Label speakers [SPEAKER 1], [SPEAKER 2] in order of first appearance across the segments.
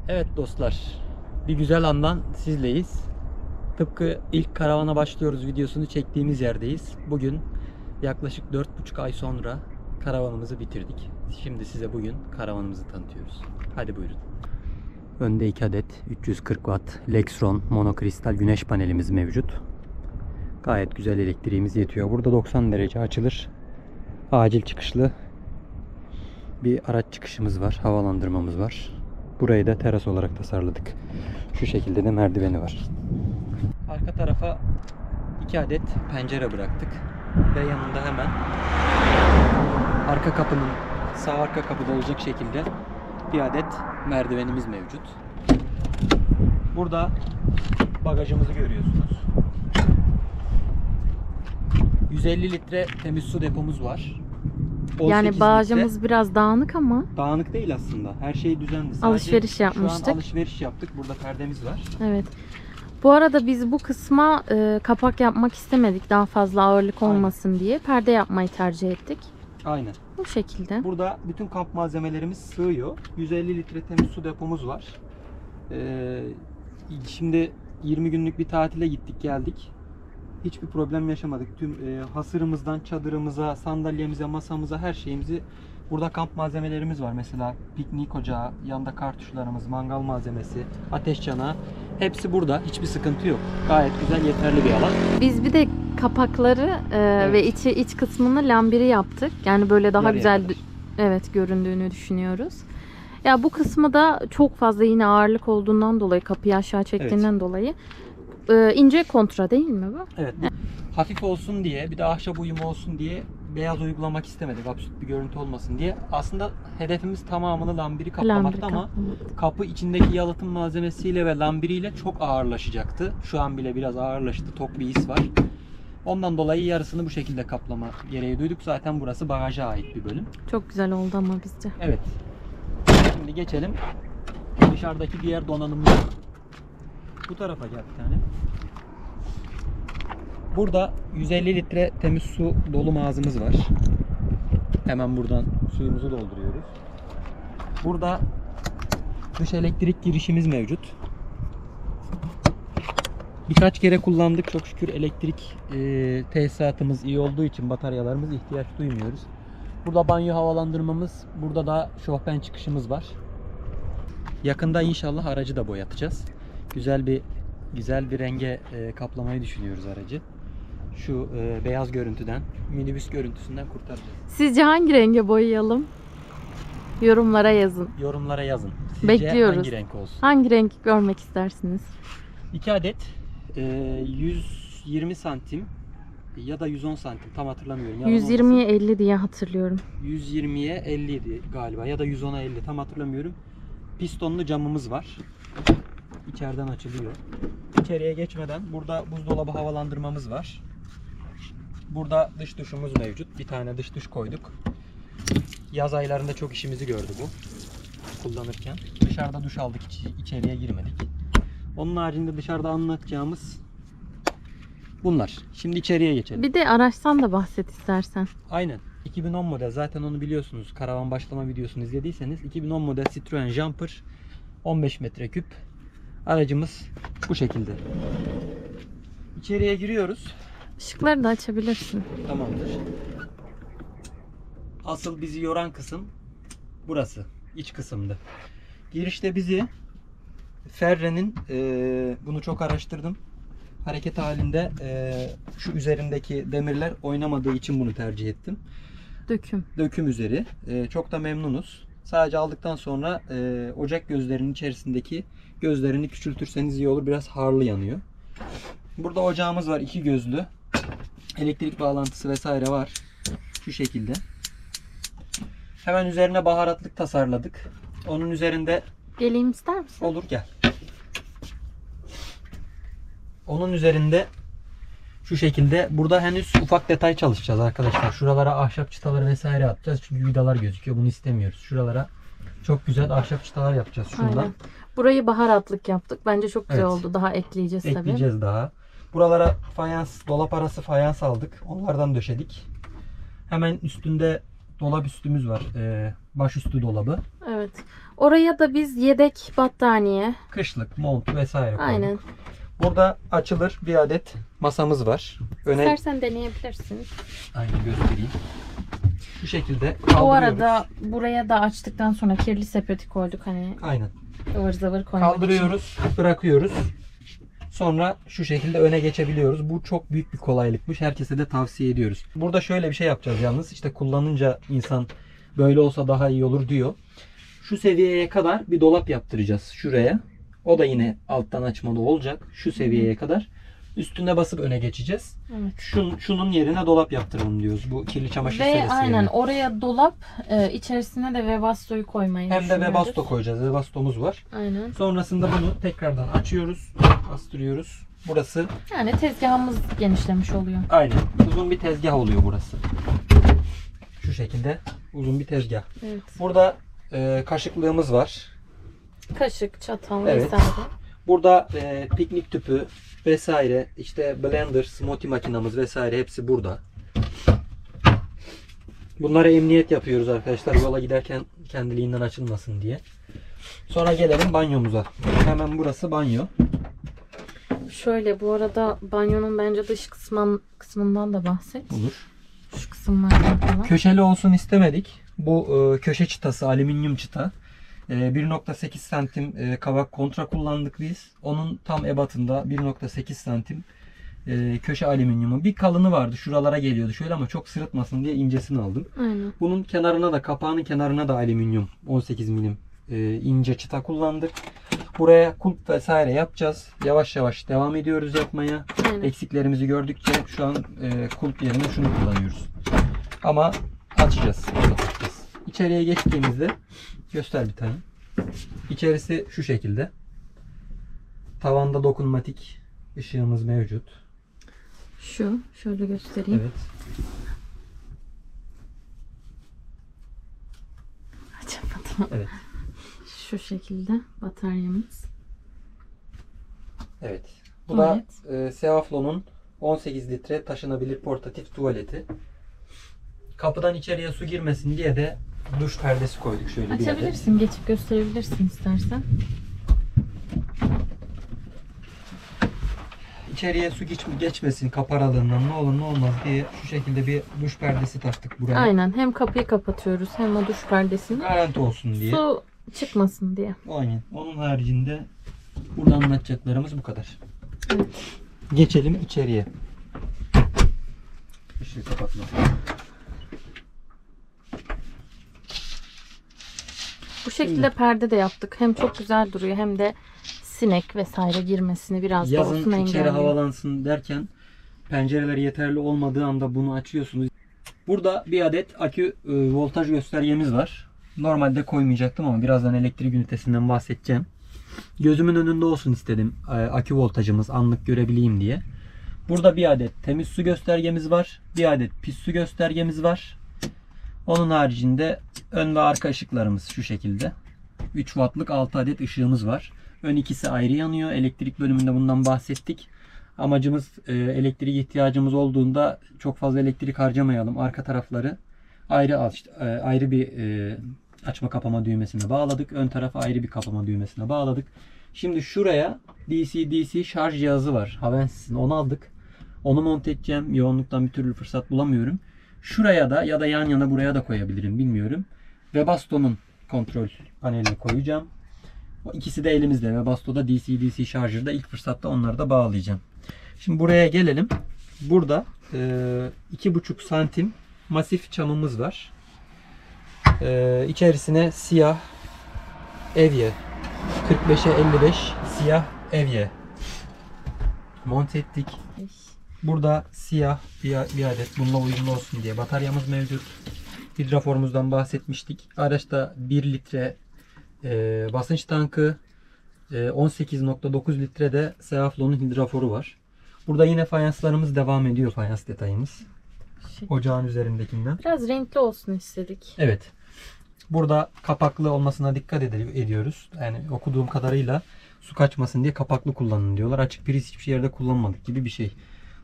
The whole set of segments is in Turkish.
[SPEAKER 1] Evet dostlar, bir güzel andan sizleyiz. Tıpkı ilk karavana başlıyoruz videosunu çektiğimiz yerdeyiz. Bugün yaklaşık 4,5 ay sonra karavanımızı bitirdik. Şimdi size bugün karavanımızı tanıtıyoruz. Hadi buyurun. Önde 2 adet 340 watt Lexron monokristal güneş panelimiz mevcut. Gayet güzel elektriğimiz yetiyor. Burada 90 derece açılır. Acil çıkışlı bir araç çıkışımız var. Havalandırmamız var. Burayı da teras olarak tasarladık. Şu şekilde de merdiveni var. Arka tarafa 2 adet pencere bıraktık. Ve yanında hemen arka kapının sağ arka kapıda olacak şekilde bir adet merdivenimiz mevcut. Burada bagajımızı görüyorsunuz. 150 litre temiz su depomuz var.
[SPEAKER 2] Yani bagajımız biraz dağınık ama.
[SPEAKER 1] Dağınık değil aslında. Her şey düzenli. Sadece
[SPEAKER 2] alışveriş yapmıştık.
[SPEAKER 1] Şu an alışveriş yaptık. Burada perdemiz var.
[SPEAKER 2] Evet. Bu arada biz bu kısma kapak yapmak istemedik. Daha fazla ağırlık olmasın diye. Perde yapmayı tercih ettik.
[SPEAKER 1] Aynen.
[SPEAKER 2] Bu şekilde.
[SPEAKER 1] Burada bütün kamp malzemelerimiz sığıyor. 150 litre temiz su depomuz var. Şimdi 20 günlük bir tatile gittik geldik. Hiçbir problem yaşamadık. Tüm hasırımızdan çadırımıza, sandalyemize, masamıza, her şeyimizi burada kamp malzemelerimiz var. Mesela piknik ocağı, yanında kartuşlarımız, mangal malzemesi, ateş çanağı. Hepsi burada. Hiçbir sıkıntı yok. Gayet güzel, yeterli bir alan.
[SPEAKER 2] Biz bir de kapakları ve iç kısmını lambiri yaptık. Yani böyle daha
[SPEAKER 1] Yarıya
[SPEAKER 2] güzel
[SPEAKER 1] kadar.
[SPEAKER 2] evet göründüğünü düşünüyoruz. Ya bu kısmı da çok fazla yine ağırlık olduğundan dolayı, kapıyı aşağı çektiğinden dolayı ince kontra değil mi bu?
[SPEAKER 1] Evet. Hafif olsun diye, bir de ahşap uyumu olsun diye beyaz uygulamak istemedik. Absürt bir görüntü olmasın diye. Aslında hedefimiz tamamını lambiri kaplamaktı ama kapı içindeki yalıtım malzemesiyle ve lambiriyle çok ağırlaşacaktı. Şu an bile biraz ağırlaştı. Tok bir his var. Ondan dolayı yarısını bu şekilde kaplama gereği duyduk. Zaten burası bagaja ait bir bölüm.
[SPEAKER 2] Çok güzel oldu ama bizce.
[SPEAKER 1] Evet. Şimdi geçelim dışarıdaki diğer donanımlara. Bu tarafa gel bir tane. Burada 150 litre temiz su dolum ağzımız var. Hemen buradan suyumuzu dolduruyoruz. Burada dış elektrik girişimiz mevcut. Birkaç kere kullandık. Çok şükür elektrik tesisatımız iyi olduğu için bataryalarımız ihtiyaç duymuyoruz. Burada banyo havalandırmamız. Burada da şofben çıkışımız var. Yakında inşallah aracı da boyatacağız. Güzel bir renge kaplamayı düşünüyoruz aracı. Şu beyaz görüntüden, minibüs görüntüsünden kurtaracağız.
[SPEAKER 2] Sizce hangi renge boyayalım? Yorumlara yazın.
[SPEAKER 1] Yorumlara yazın. Sizce
[SPEAKER 2] Bekliyoruz.
[SPEAKER 1] hangi renk olsun?
[SPEAKER 2] Hangi renk görmek istersiniz?
[SPEAKER 1] 2 adet 120 santim ya da 110 santim tam hatırlamıyorum.
[SPEAKER 2] 120'ye 50 diye hatırlıyorum.
[SPEAKER 1] 120'ye 50 idi galiba ya da 110'a 50 tam hatırlamıyorum. Pistonlu camımız var. İçeriden açılıyor. İçeriye geçmeden burada buzdolabı havalandırmamız var. Burada dış duşumuz mevcut. Bir tane dış duş koyduk. Yaz aylarında çok işimizi gördü bu. Kullanırken. Dışarıda duş aldık, içeriye girmedik. Onun haricinde dışarıda anlatacağımız bunlar. Şimdi içeriye geçelim.
[SPEAKER 2] Bir de araçtan da bahset istersen.
[SPEAKER 1] Aynen. 2010 model, zaten onu biliyorsunuz. Karavan başlama videosunu izlediyseniz 2010 model Citroen Jumper 15 metreküp aracımız bu şekilde. İçeriye giriyoruz.
[SPEAKER 2] Işıkları da açabilirsin.
[SPEAKER 1] Tamamdır. Asıl bizi yoran kısım burası. İç kısımdı. Girişte bizi Ferre'nin bunu çok araştırdım. Hareket halinde şu üzerindeki demirler oynamadığı için bunu tercih ettim. Döküm üzeri. Çok da memnunuz. Sadece aldıktan sonra ocak gözlerinin içerisindeki gözlerini küçültürseniz iyi olur. Biraz harlı yanıyor. Burada ocağımız var. 2 gözlü. Elektrik bağlantısı vesaire var. Şu şekilde. Hemen üzerine baharatlık tasarladık. Onun üzerinde
[SPEAKER 2] Geleyim ister misin?
[SPEAKER 1] olur, gel. Onun üzerinde şu şekilde, burada henüz ufak detay çalışacağız arkadaşlar. Şuralara ahşap çıtaları vesaire atacağız. Çünkü vidalar gözüküyor. Bunu istemiyoruz. Şuralara çok güzel ahşap çıtalar yapacağız şuradan.
[SPEAKER 2] Aynen. Burayı baharatlık yaptık. Bence çok güzel
[SPEAKER 1] Evet.
[SPEAKER 2] oldu. Daha ekleyeceğiz tabii.
[SPEAKER 1] Ekleyeceğiz daha. Buralara fayans, dolap arası fayans aldık. Onlardan döşedik. Hemen üstünde dolap üstümüz var. Başüstü dolabı.
[SPEAKER 2] Evet. Oraya da biz yedek battaniye.
[SPEAKER 1] Kışlık, mont vesaire koyduk.
[SPEAKER 2] Aynen.
[SPEAKER 1] Burada açılır bir adet masamız var. Öne
[SPEAKER 2] İstersen deneyebilirsin.
[SPEAKER 1] aynen göstereyim. Bu şekilde
[SPEAKER 2] Bu
[SPEAKER 1] kaldırıyoruz.
[SPEAKER 2] arada buraya da açtıktan sonra kirli sepeti koyduk hani
[SPEAKER 1] aynen.
[SPEAKER 2] ıvır zıvır koymak için.
[SPEAKER 1] Kaldırıyoruz, bırakıyoruz. Sonra şu şekilde öne geçebiliyoruz. Bu çok büyük bir kolaylıkmış. Herkese de tavsiye ediyoruz. Burada şöyle bir şey yapacağız yalnız. İşte kullanınca insan böyle olsa daha iyi olur diyor. Şu seviyeye kadar bir dolap yaptıracağız şuraya. O da yine alttan açmalı olacak. Şu seviyeye kadar. Üstüne basıp öne geçeceğiz.
[SPEAKER 2] Evet.
[SPEAKER 1] Şunun yerine dolap yaptıralım diyoruz. Bu kirli çamaşır
[SPEAKER 2] Ve
[SPEAKER 1] serisi
[SPEAKER 2] aynen
[SPEAKER 1] yerine.
[SPEAKER 2] oraya dolap, içerisine de Webasto'yu koymayı
[SPEAKER 1] Hem de
[SPEAKER 2] düşünüyoruz.
[SPEAKER 1] Webasto koyacağız. Webastomuz var.
[SPEAKER 2] Aynen.
[SPEAKER 1] Sonrasında bunu tekrardan açıyoruz. Bastırıyoruz. Burası
[SPEAKER 2] Yani tezgahımız genişlemiş oluyor.
[SPEAKER 1] aynen uzun bir tezgah oluyor burası. Şu şekilde uzun bir tezgah.
[SPEAKER 2] Evet.
[SPEAKER 1] Burada kaşıklığımız var.
[SPEAKER 2] Kaşık, çatal
[SPEAKER 1] Evet.
[SPEAKER 2] vesaire.
[SPEAKER 1] Burada piknik tüpü vesaire, işte blender, smoothie makinamız vesaire hepsi burada. Bunlara emniyet yapıyoruz arkadaşlar. Yola giderken kendiliğinden açılmasın diye. Sonra gelelim banyomuza. Hemen burası banyo.
[SPEAKER 2] Şöyle bu arada banyonun bence dış kısmından da bahset.
[SPEAKER 1] Olur.
[SPEAKER 2] Şu kısımlardan falan.
[SPEAKER 1] Köşeli olsun istemedik. Bu köşe çıtası, alüminyum çıta. 1.8 santim kavak kontra kullandık biz. Onun tam ebatında 1.8 santim köşe alüminyumu. Bir kalını vardı. Şuralara geliyordu şöyle ama çok sırıtmasın diye incesini aldım.
[SPEAKER 2] Aynen.
[SPEAKER 1] Bunun kenarına da, kapağının kenarına da alüminyum 18 milim ince çıta kullandık. Buraya kulp vesaire yapacağız. Yavaş yavaş devam ediyoruz yapmaya.
[SPEAKER 2] Aynen.
[SPEAKER 1] Eksiklerimizi gördükçe şu an kulp yerine şunu kullanıyoruz. Ama açacağız. Açacağız. İçeriye geçtiğimizde göster bir tane. İçerisi şu şekilde. Tavanda dokunmatik ışığımız mevcut.
[SPEAKER 2] Şu, şöyle göstereyim.
[SPEAKER 1] Evet.
[SPEAKER 2] Açamadım.
[SPEAKER 1] Evet.
[SPEAKER 2] Şu şekilde bataryamız.
[SPEAKER 1] Evet. Bu da
[SPEAKER 2] Evet.
[SPEAKER 1] Seaflon'un 18 litre taşınabilir portatif tuvaleti. Kapıdan içeriye su girmesin diye de duş perdesi koyduk şöyle bir adet.
[SPEAKER 2] Açabilirsin, geçip gösterebilirsin istersen.
[SPEAKER 1] İçeriye su geçmesin kapı aralığından, ne olur ne olmaz diye şu şekilde bir duş perdesi taktık buraya.
[SPEAKER 2] Aynen. Hem kapıyı kapatıyoruz hem o duş perdesini.
[SPEAKER 1] Garanti olsun diye.
[SPEAKER 2] Su çıkmasın diye.
[SPEAKER 1] Aynen. Onun haricinde burada anlatacaklarımız bu kadar.
[SPEAKER 2] Evet.
[SPEAKER 1] Geçelim içeriye. Işığı kapatma.
[SPEAKER 2] Bu şekilde perde de yaptık. Hem çok güzel duruyor hem de sinek vesaire girmesini biraz da olsun
[SPEAKER 1] Yazın içeri
[SPEAKER 2] engelliyor.
[SPEAKER 1] havalansın derken pencereleri yeterli olmadığı anda bunu açıyorsunuz. Burada bir adet akü voltaj göstergemiz var. Normalde koymayacaktım ama birazdan elektrik ünitesinden bahsedeceğim. Gözümün önünde olsun istedim akü voltajımız anlık görebileyim diye. Burada bir adet temiz su göstergemiz var. Bir adet pis su göstergemiz var. Onun haricinde ön ve arka ışıklarımız şu şekilde. 3 wattlık 6 adet ışığımız var. Ön ikisi ayrı yanıyor. Elektrik bölümünde bundan bahsettik. Amacımız elektrik ihtiyacımız olduğunda çok fazla elektrik harcamayalım. Arka tarafları ayrı bir açma kapama düğmesine bağladık. Ön tarafa ayrı bir kapama düğmesine bağladık. Şimdi şuraya DC şarj cihazı var. Havens'in, onu aldık. Onu monte edeceğim. Yoğunluktan bir türlü fırsat bulamıyorum. Şuraya da ya da yan yana buraya da koyabilirim, bilmiyorum. Webasto'nun kontrol panelini koyacağım. O ikisi de elimizde. Webasto'da DC şarjırda ilk fırsatta onları da bağlayacağım. Şimdi buraya gelelim. Burada 2,5 santim masif çamımız var. İçerisine siyah evye 45'e 55 siyah evye monte ettik. Burada siyah bir adet bununla uyumlu olsun diye bataryamız mevcut. Hidraforumuzdan bahsetmiştik. Araçta 1 litre basınç tankı, 18.9 litre de Seaflon'un hidraforu var. Burada yine fayanslarımız devam ediyor, fayans detayımız. Ocağın üzerindekinden.
[SPEAKER 2] Biraz renkli olsun istedik.
[SPEAKER 1] Evet. Burada kapaklı olmasına dikkat ediyoruz. Yani okuduğum kadarıyla su kaçmasın diye kapaklı kullanın diyorlar. Açık priz hiçbir yerde kullanmadık gibi bir şey.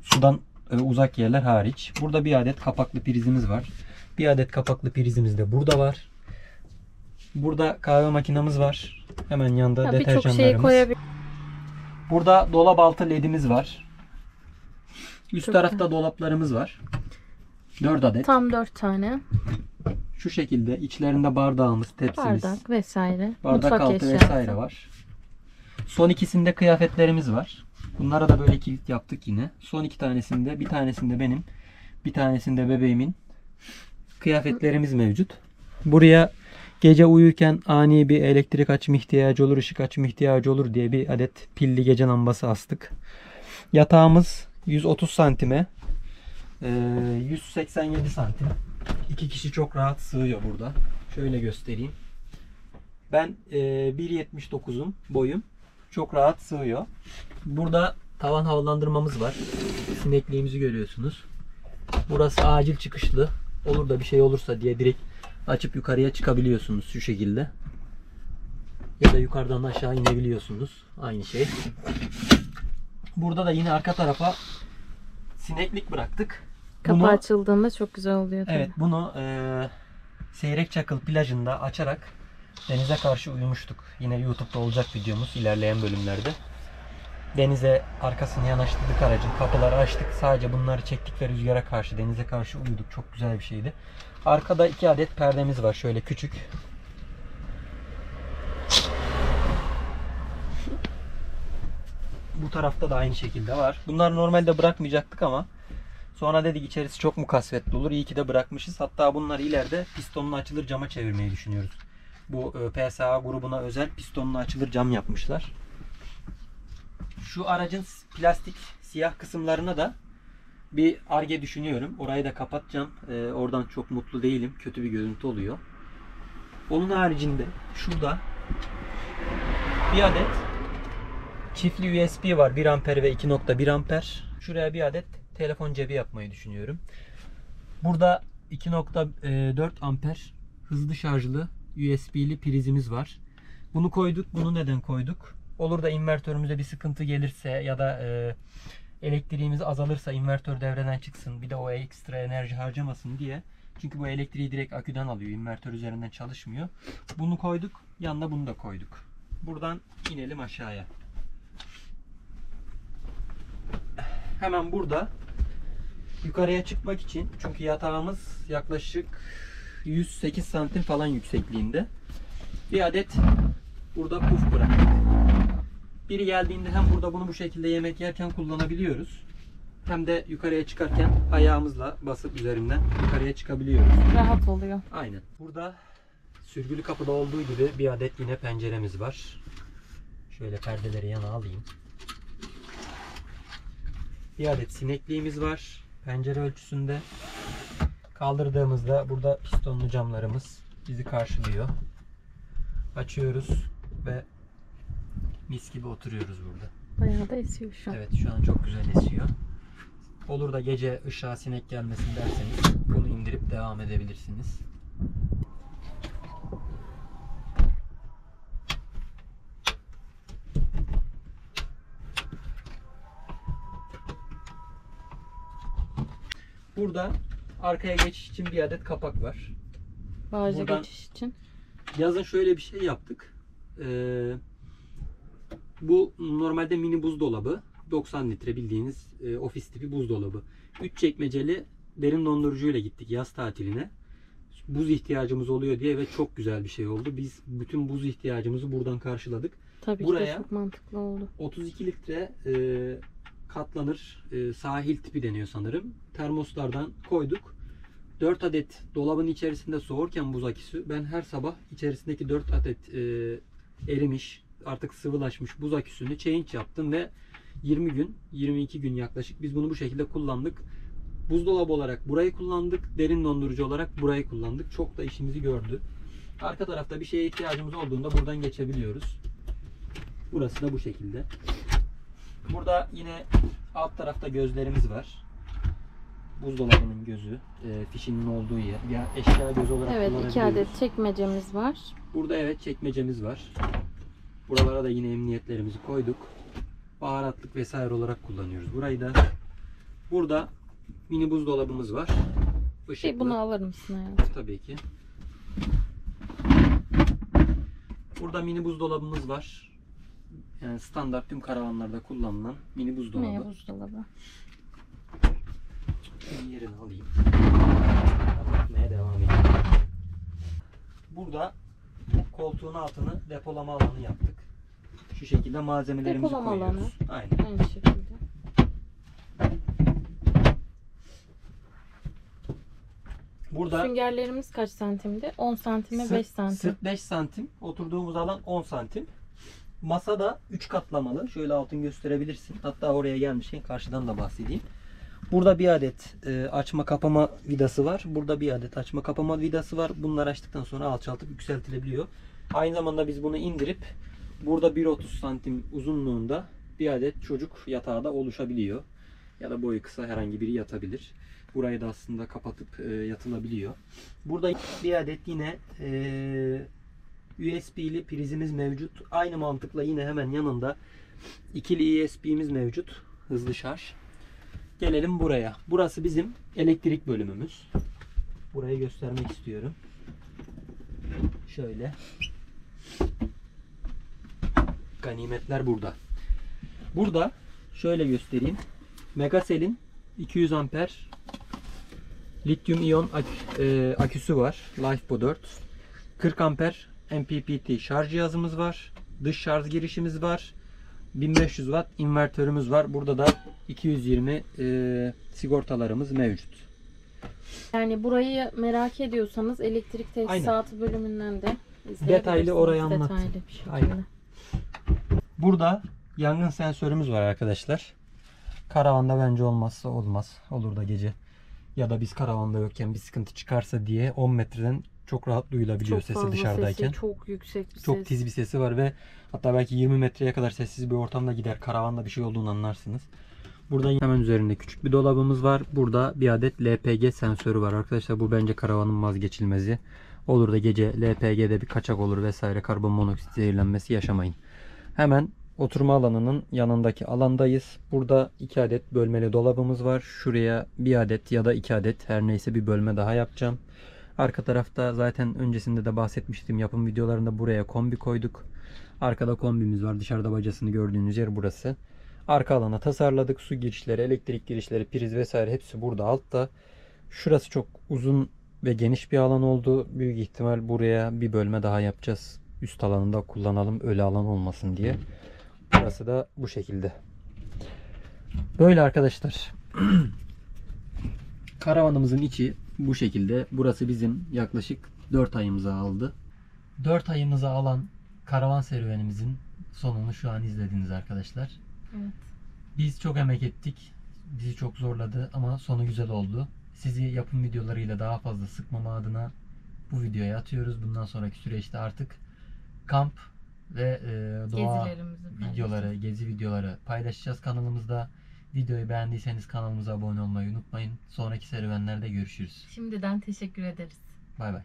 [SPEAKER 1] Sudan uzak yerler hariç. Burada bir adet kapaklı prizimiz var. Bir adet kapaklı prizimiz de burada var. Burada kahve makinamız var. Hemen yanında
[SPEAKER 2] Ya birçok
[SPEAKER 1] deterjanlarımız.
[SPEAKER 2] şeyi koyabilir.
[SPEAKER 1] Burada dolap altı ledimiz var. Üst
[SPEAKER 2] Çok
[SPEAKER 1] tarafta
[SPEAKER 2] güzel.
[SPEAKER 1] dolaplarımız var. 4 adet.
[SPEAKER 2] Tam 4 tane.
[SPEAKER 1] Şu şekilde içlerinde bardağımız, tepsimiz,
[SPEAKER 2] Bardak vesaire.
[SPEAKER 1] bardak
[SPEAKER 2] Mutfak
[SPEAKER 1] altı
[SPEAKER 2] eşyası.
[SPEAKER 1] vesaire var. Son ikisinde kıyafetlerimiz var. Bunlara da böyle kilit yaptık yine. Son 2 tanesinde, bir tanesinde benim, bir tanesinde bebeğimin kıyafetlerimiz mevcut. Buraya gece uyurken ani bir elektrik açma ihtiyacı olur, ışık açma ihtiyacı olur diye bir adet pilli gece lambası astık. Yatağımız 130 santime 187 santim. 2 kişi çok rahat sığıyor burada. Şöyle göstereyim. Ben 1.79'um boyum. Çok rahat sığıyor. Burada tavan havalandırmamız var. Sinekliğimizi görüyorsunuz. Burası acil çıkışlı. Olur da bir şey olursa diye direkt açıp yukarıya çıkabiliyorsunuz şu şekilde. Ya da yukarıdan aşağı inebiliyorsunuz. Aynı şey. Burada da yine arka tarafa sineklik bıraktık.
[SPEAKER 2] Kapı açıldığında çok güzel oluyor tabii.
[SPEAKER 1] Evet, bunu Seyrekçakıl plajında açarak denize karşı uyumuştuk. Yine YouTube'da olacak videomuz ilerleyen bölümlerde. Denize arkasını yanaştırdık aracın. Kapıları açtık. Sadece bunları çektik ve rüzgara karşı denize karşı uyuduk. Çok güzel bir şeydi. Arkada 2 adet perdemiz var. Şöyle küçük. Bu tarafta da aynı şekilde var. Bunları normalde bırakmayacaktık ama sonra dedik içerisi çok mukasvetli olur. İyi ki de bırakmışız. Hatta bunları ileride pistonlu açılır cama çevirmeyi düşünüyoruz. Bu PSA grubuna özel pistonlu açılır cam yapmışlar. Şu aracın plastik siyah kısımlarına da bir Ar-Ge düşünüyorum. Orayı da kapatacağım. Oradan çok mutlu değilim. Kötü bir görüntü oluyor. Onun haricinde şurada bir adet çiftli USB var. 1 amper ve 2.1 amper. Şuraya bir adet telefon cebi yapmayı düşünüyorum. Burada 2.4 amper hızlı şarjlı USB'li prizimiz var. Bunu koyduk. Bunu neden koyduk? Olur da invertörümüze bir sıkıntı gelirse ya da elektriğimiz azalırsa invertör devreden çıksın. Bir de o ekstra enerji harcamasın diye. Çünkü bu elektriği direkt aküden alıyor. İnvertör üzerinden çalışmıyor. Bunu koyduk. Yanına bunu da koyduk. Buradan inelim aşağıya. Hemen burada yukarıya çıkmak için, çünkü yatağımız yaklaşık 108 santim falan yüksekliğinde, bir adet burada puf bıraktık. Biri geldiğinde hem burada bunu bu şekilde yemek yerken kullanabiliyoruz, hem de yukarıya çıkarken ayağımızla basıp üzerinden yukarıya çıkabiliyoruz.
[SPEAKER 2] Rahat oluyor.
[SPEAKER 1] Aynen. Burada sürgülü kapıda olduğu gibi bir adet yine penceremiz var. Şöyle perdeleri yana alayım. Bir adet sinekliğimiz var. Pencere ölçüsünde. Kaldırdığımızda burada pistonlu camlarımız bizi karşılıyor. Açıyoruz ve mis gibi oturuyoruz burada.
[SPEAKER 2] Bayağı da esiyor şu an.
[SPEAKER 1] Evet, şu an çok güzel esiyor. Olur da gece ışığa sinek gelmesin derseniz bunu indirip devam edebilirsiniz. Burada arkaya geçiş için bir adet kapak var.
[SPEAKER 2] Bağaca
[SPEAKER 1] Buradan
[SPEAKER 2] geçiş için.
[SPEAKER 1] yazın şöyle bir şey yaptık. Bu normalde mini buzdolabı. 90 litre bildiğiniz ofis tipi buzdolabı. 3 çekmeceli derin dondurucuyla gittik yaz tatiline. Buz ihtiyacımız oluyor diye ve çok güzel bir şey oldu. Biz bütün buz ihtiyacımızı buradan karşıladık.
[SPEAKER 2] Tabii ki
[SPEAKER 1] Buraya
[SPEAKER 2] de çok mantıklı oldu.
[SPEAKER 1] 32 litre katlanır sahil tipi deniyor sanırım. Termoslardan koyduk. 4 adet dolabın içerisinde soğurken buz aküsü. Ben her sabah içerisindeki 4 adet erimiş, artık sıvılaşmış buz aküsünü change yaptım ve 20 gün, 22 gün yaklaşık biz bunu bu şekilde kullandık. Buzdolabı olarak burayı kullandık. Derin dondurucu olarak burayı kullandık. Çok da işimizi gördü. Arka tarafta bir şeye ihtiyacımız olduğunda buradan geçebiliyoruz. Burası da bu şekilde. Burada yine alt tarafta gözlerimiz var. Buzdolabının gözü, fişinin olduğu yer. Ya eşya gözü olarak
[SPEAKER 2] Evet,
[SPEAKER 1] kullanabiliyoruz.
[SPEAKER 2] 2 adet çekmecemiz var.
[SPEAKER 1] Burada evet çekmecemiz var. Buralara da yine emniyetlerimizi koyduk. Baharatlık vesaire olarak kullanıyoruz. Burayı da burada mini buzdolabımız var. Işıklı.
[SPEAKER 2] Bunu alır mısın hayatım?
[SPEAKER 1] Tabii ki. Burada mini buzdolabımız var. Yani standart tüm karavanlarda kullanılan mini buzdolabı.
[SPEAKER 2] Ne buzdolabı?
[SPEAKER 1] Şunun yerini alayım. Anlatmaya devam edeyim. Burada koltuğun altını depolama alanı yaptık. Şu şekilde malzemelerimizi
[SPEAKER 2] Depolama
[SPEAKER 1] koyuyoruz.
[SPEAKER 2] alanı.
[SPEAKER 1] Aynen.
[SPEAKER 2] Aynı şekilde.
[SPEAKER 1] Burada
[SPEAKER 2] Süngerlerimiz kaç santimdi? 10 santime 5 santim.
[SPEAKER 1] Sırt 5 santim. Oturduğumuz alan 10 santim. Masa da 3 katlamalı. Şöyle altın gösterebilirsin. Hatta oraya gelmişken karşıdan da bahsedeyim. Burada bir adet açma kapama vidası var. Burada bir adet açma kapama vidası var. Bunları açtıktan sonra alçaltıp yükseltilebiliyor. Aynı zamanda biz bunu indirip burada 1.30 santim uzunluğunda bir adet çocuk yatağı da oluşabiliyor. Ya da boyu kısa herhangi biri yatabilir. Burayı da aslında kapatıp yatılabiliyor. Burada bir adet yine USB'li prizimiz mevcut. Aynı mantıkla yine hemen yanında ikili USB'miz mevcut. Hızlı şarj. Gelelim buraya. Burası bizim elektrik bölümümüz. Burayı göstermek istiyorum. Şöyle. Ganimetler burada. Burada şöyle göstereyim. Megacel'in 200 amper lityum iyon aküsü var. LiFePO 4. 40 amper MPPT şarj cihazımız var. Dış şarj girişimiz var. 1500 watt invertörümüz var. Burada da 220 sigortalarımız mevcut.
[SPEAKER 2] Yani burayı merak ediyorsanız elektrik tesisatı bölümünden de
[SPEAKER 1] Detaylı orayı anlattım.
[SPEAKER 2] Detaylı bir şekilde.
[SPEAKER 1] Aynen. Burada yangın sensörümüz var arkadaşlar. Karavanda bence olmazsa olmaz. Olur da gece ya da biz karavanda yokken bir sıkıntı çıkarsa diye 10 metreden çok rahat duyulabiliyor
[SPEAKER 2] Çok
[SPEAKER 1] sesi
[SPEAKER 2] fazla
[SPEAKER 1] dışarıdayken.
[SPEAKER 2] sesi, çok yüksek bir
[SPEAKER 1] Çok
[SPEAKER 2] ses.
[SPEAKER 1] tiz bir sesi var ve hatta belki 20 metreye kadar sessiz bir ortamda gider. Karavanda bir şey olduğunu anlarsınız. Burada hemen üzerinde küçük bir dolabımız var. Burada bir adet LPG sensörü var arkadaşlar. Bu bence karavanın vazgeçilmezi. Olur da gece LPG'de bir kaçak olur vesaire, karbon monoksit zehirlenmesi yaşamayın. Hemen oturma alanının yanındaki alandayız. Burada 2 adet bölmeli dolabımız var. Şuraya 1 adet ya da 2 adet her neyse bir bölme daha yapacağım. Arka tarafta zaten öncesinde de bahsetmiştim. Yapım videolarında buraya kombi koyduk. Arkada kombimiz var. Dışarıda bacasını gördüğünüz yer burası. Arka alana tasarladık. Su girişleri, elektrik girişleri, priz vesaire hepsi burada altta. Şurası çok uzun ve geniş bir alan oldu. Büyük ihtimal buraya bir bölme daha yapacağız. Üst alanında kullanalım, ölü alan olmasın diye. Burası da bu şekilde. Böyle arkadaşlar. Karavanımızın içi bu şekilde. Burası bizim yaklaşık 4 ayımızı aldı. 4 ayımızı alan karavan serüvenimizin sonunu şu an izlediniz arkadaşlar.
[SPEAKER 2] Evet.
[SPEAKER 1] Biz çok emek ettik. Bizi çok zorladı ama sonu güzel oldu. Sizi yapım videolarıyla daha fazla sıkmama adına bu videoya atıyoruz. Bundan sonraki süreçte artık kamp ve doğa videoları, gezi videoları paylaşacağız kanalımızda. Videoyu beğendiyseniz kanalımıza abone olmayı unutmayın. Sonraki serüvenlerde görüşürüz.
[SPEAKER 2] Şimdiden teşekkür ederiz.
[SPEAKER 1] Bay bay.